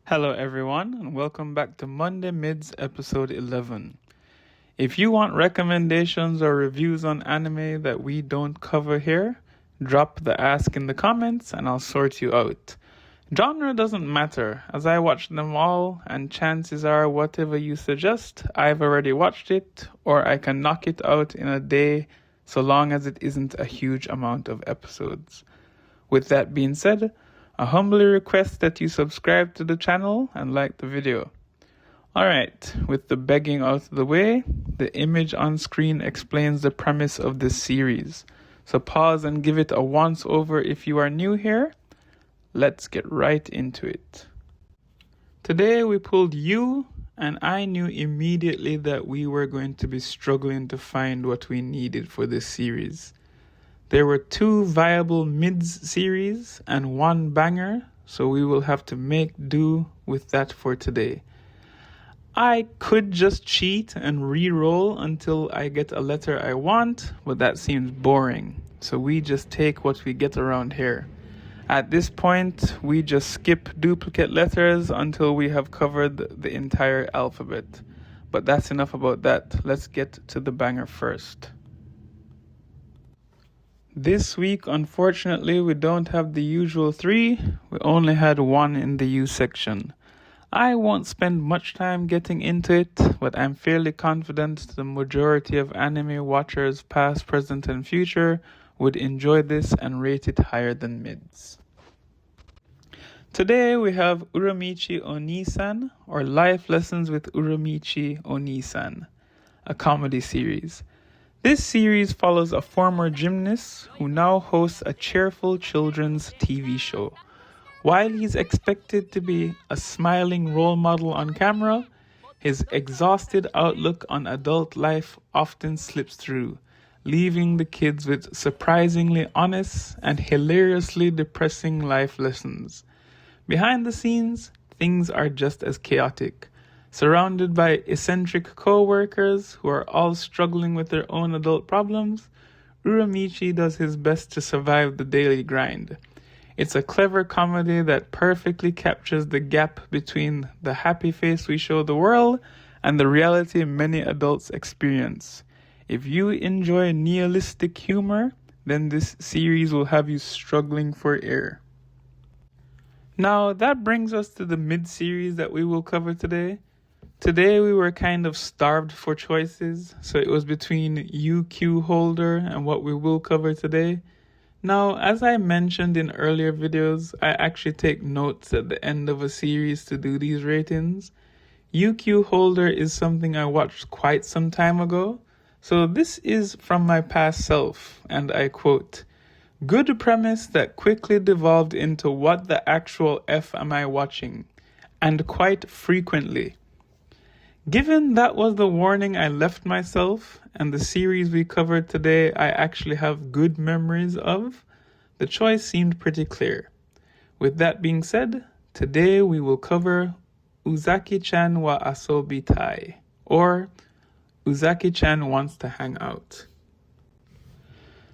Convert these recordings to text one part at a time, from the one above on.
Hello, everyone, and welcome back to Monday Mids episode 11. If you want recommendations or reviews on anime that we don't cover here, drop the ask in the comments and I'll sort you out. Genre doesn't matter, as I watch them all, and chances are whatever you suggest, I've already watched it, or I can knock it out in a day, so long as it isn't a huge amount of episodes. With that being said, I humbly request that you subscribe to the channel and like the video. Alright, with the begging out of the way, the image on screen explains the premise of this series. So pause and give it a once over if you are new here. Let's get right into it. Today we pulled U, and I knew immediately that we were going to be struggling to find what we needed for this series. There were 2 viable mids series and 1 banger, so we will have to make do with that for today. I could just cheat and re-roll until I get a letter I want, but that seems boring, so we just take what we get around here. At this point, we just skip duplicate letters until we have covered the entire alphabet. But that's enough about that. Let's get to the banger first. This week, unfortunately, we don't have the usual 3. We only had 1 in the U section. I won't spend much time getting into it, but I'm fairly confident the majority of anime watchers past, present, and future would enjoy this and rate it higher than mids. Today we have Uramichi Onisan, or Life Lessons with Uramichi Onisan, a comedy series. This series follows a former gymnast who now hosts a cheerful children's TV show. While he's expected to be a smiling role model on camera, his exhausted outlook on adult life often slips through, leaving the kids with surprisingly honest and hilariously depressing life lessons. Behind the scenes, things are just as chaotic. Surrounded by eccentric co-workers who are all struggling with their own adult problems, Uramichi does his best to survive the daily grind. It's a clever comedy that perfectly captures the gap between the happy face we show the world and the reality many adults experience. If you enjoy nihilistic humor, then this series will have you struggling for air. Now, that brings us to the mid-series that we will cover today. Today we were kind of starved for choices, so it was between UQ Holder and what we will cover today. Now, as I mentioned in earlier videos, I actually take notes at the end of a series to do these ratings. UQ Holder is something I watched quite some time ago, so this is from my past self, and I quote, "Good premise that quickly devolved into what the actual F am I watching, and quite frequently. Given that was the warning I left myself, and the series we covered today I actually have good memories of, the choice seemed pretty clear. With that being said, today we will cover Uzaki-chan wa Asobitai, or Uzaki-chan Wants to Hang Out.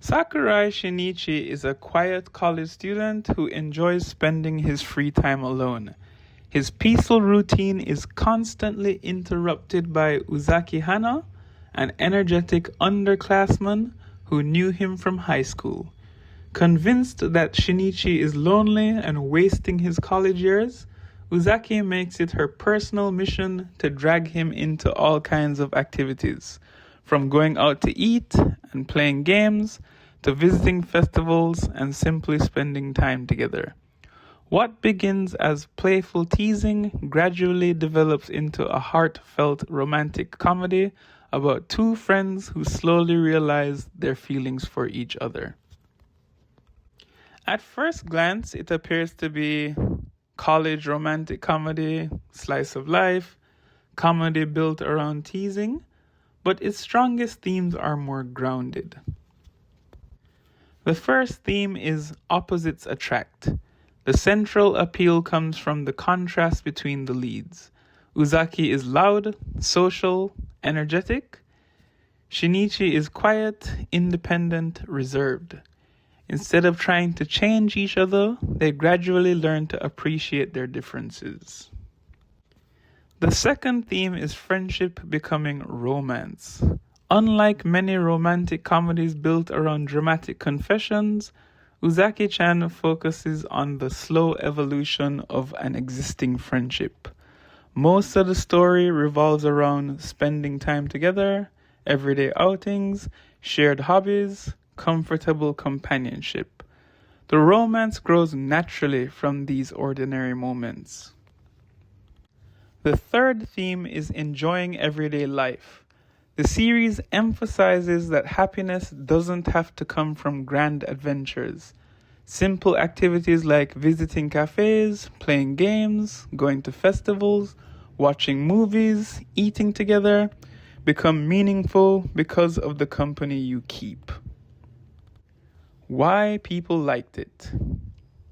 Sakurai Shinichi is a quiet college student who enjoys spending his free time alone. His peaceful routine is constantly interrupted by Uzaki Hana, an energetic underclassman who knew him from high school. Convinced that Shinichi is lonely and wasting his college years, Uzaki makes it her personal mission to drag him into all kinds of activities, from going out to eat and playing games to visiting festivals and simply spending time together. What begins as playful teasing gradually develops into a heartfelt romantic comedy about 2 friends who slowly realize their feelings for each other. At first glance, it appears to be college romantic comedy, slice of life, comedy built around teasing, but its strongest themes are more grounded. The first theme is opposites attract. The central appeal comes from the contrast between the leads. Uzaki is loud, social, energetic. Shinichi is quiet, independent, reserved. Instead of trying to change each other, they gradually learn to appreciate their differences. The second theme is friendship becoming romance. Unlike many romantic comedies built around dramatic confessions, Uzaki-chan focuses on the slow evolution of an existing friendship. Most of the story revolves around spending time together, everyday outings, shared hobbies, comfortable companionship. The romance grows naturally from these ordinary moments. The third theme is enjoying everyday life. The series emphasizes that happiness doesn't have to come from grand adventures. Simple activities like visiting cafes, playing games, going to festivals, watching movies, eating together become meaningful because of the company you keep. Why people liked it.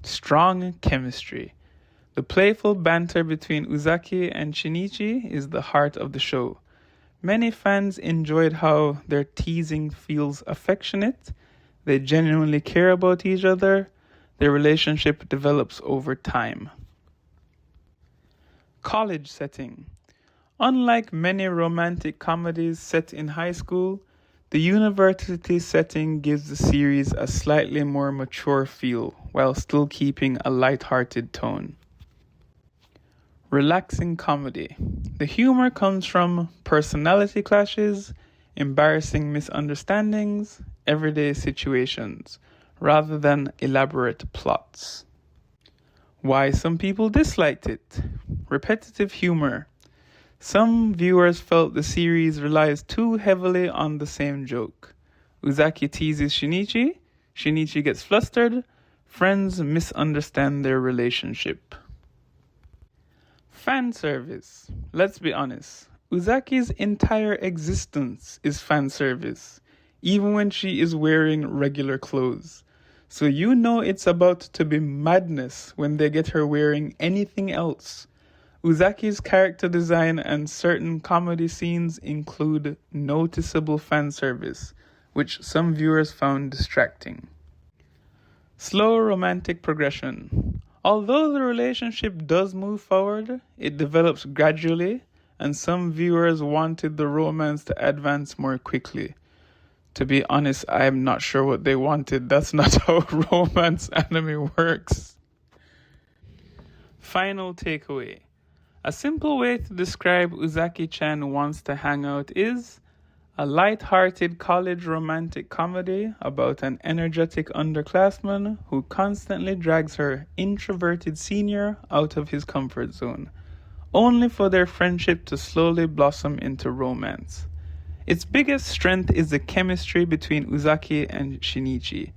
Strong chemistry. The playful banter between Uzaki and Shinichi is the heart of the show. Many fans enjoyed how their teasing feels affectionate, they genuinely care about each other, their relationship develops over time. College setting. Unlike many romantic comedies set in high school, the university setting gives the series a slightly more mature feel while still keeping a lighthearted tone. Relaxing comedy. The humor comes from personality clashes, embarrassing misunderstandings, everyday situations, rather than elaborate plots. Why some people disliked it. Repetitive humor. Some viewers felt the series relies too heavily on the same joke. Uzaki teases Shinichi, Shinichi gets flustered, friends misunderstand their relationship. Fan service. Let's be honest. Uzaki's entire existence is fan service, even when she is wearing regular clothes. So you know it's about to be madness when they get her wearing anything else. Uzaki's character design and certain comedy scenes include noticeable fan service, which some viewers found distracting. Slow romantic progression. Although the relationship does move forward, it develops gradually, and some viewers wanted the romance to advance more quickly. To be honest, I'm not sure what they wanted. That's not how romance anime works. Final takeaway. A simple way to describe Uzaki-chan Wants to Hang Out is a light-hearted college romantic comedy about an energetic underclassman who constantly drags her introverted senior out of his comfort zone, only for their friendship to slowly blossom into romance. Its biggest strength is the chemistry between Uzaki and Shinichi.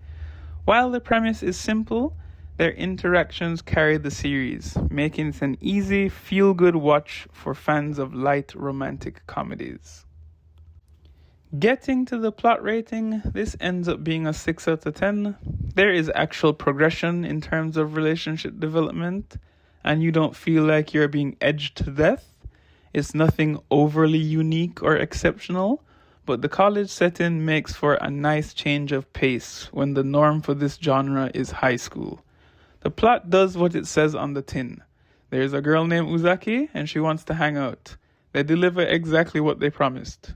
While the premise is simple, their interactions carry the series, making it an easy, feel-good watch for fans of light romantic comedies. Getting to the plot rating, this ends up being a 6 out of 10. There is actual progression in terms of relationship development, and you don't feel like you're being edged to death. It's nothing overly unique or exceptional, but the college setting makes for a nice change of pace when the norm for this genre is high school. The plot does what it says on the tin. There's a girl named Uzaki, and she wants to hang out. They deliver exactly what they promised.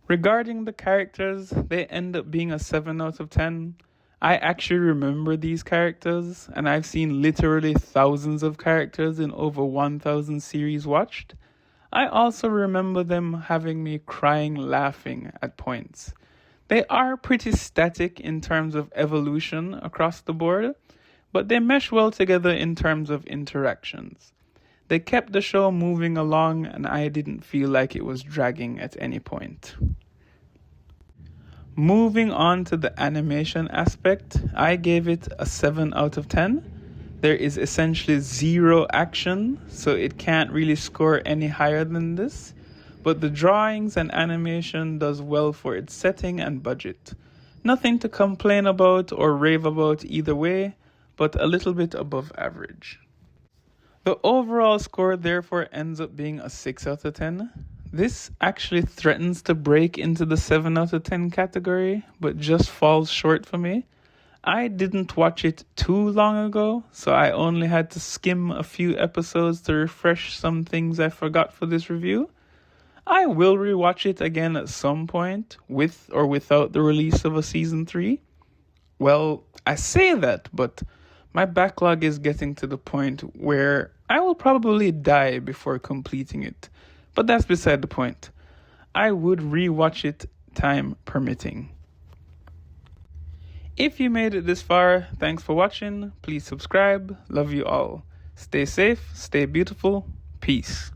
Regarding the characters, they end up being a 7 out of 10. I actually remember these characters, and I've seen literally thousands of characters in over 1,000 series watched. I also remember them having me crying laughing at points. They are pretty static in terms of evolution across the board, but they mesh well together in terms of interactions. They kept the show moving along, and I didn't feel like it was dragging at any point. Moving on to the animation aspect, I gave it a 7 out of 10. There is essentially zero action, so it can't really score any higher than this, but the drawings and animation does well for its setting and budget. Nothing to complain about or rave about either way, but a little bit above average. The overall score therefore ends up being a 6 out of 10. This actually threatens to break into the 7 out of 10 category, but just falls short for me. I didn't watch it too long ago, so I only had to skim a few episodes to refresh some things I forgot for this review. I will rewatch it again at some point, with or without the release of a season 3. Well, I say that, but my backlog is getting to the point where I will probably die before completing it. But that's beside the point. I would rewatch it, time permitting. If you made it this far, thanks for watching. Please subscribe. Love you all. Stay safe, stay beautiful. Peace.